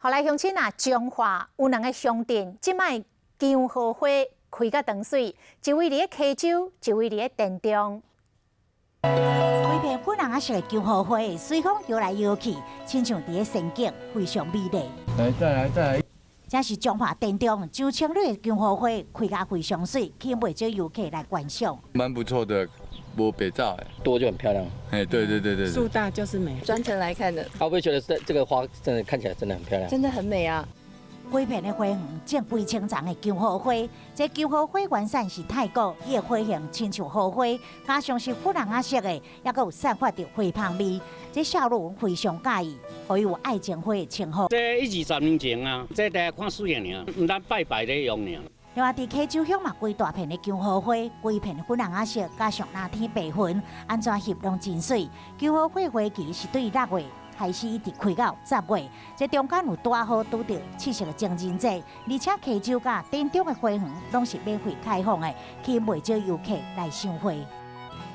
后来乡亲啊，彰化有两个乡镇，即摆姜河花开甲长水，一位伫个溪洲，一位伫个田中。规片粉红色的姜河花，随风摇来摇去，亲像伫个仙境，非常美丽。来，再来。这是彰化田中周青绿的姜河花，开甲非常水，吸引不少游客来观赏。蛮不错的，无白照哎，多就很漂亮。哎，对。树大就是美，专程来看的。我会觉得这个花真的看起来真的很漂亮，真的很美啊。规片的花园种规清长的姜河花，这姜河花原产是泰国，伊的花型亲像荷花，加上是粉红色的，也佫有散发着花香味。这小路非常介意，所以有爱情花的称号。这1、2、3年前啊，这来看水的尔，唔单拜拜咧用尔。另外，伫溪洲乡嘛，规大片的姜河花，规片粉红色，加上那天白云，安怎翕拢真水。姜河花花期是对6月开始一直开到10月，这中间有大好拄到七夕的情人节，而且溪洲甲田中的花园拢是免费开放的，吸引不少游客来赏花。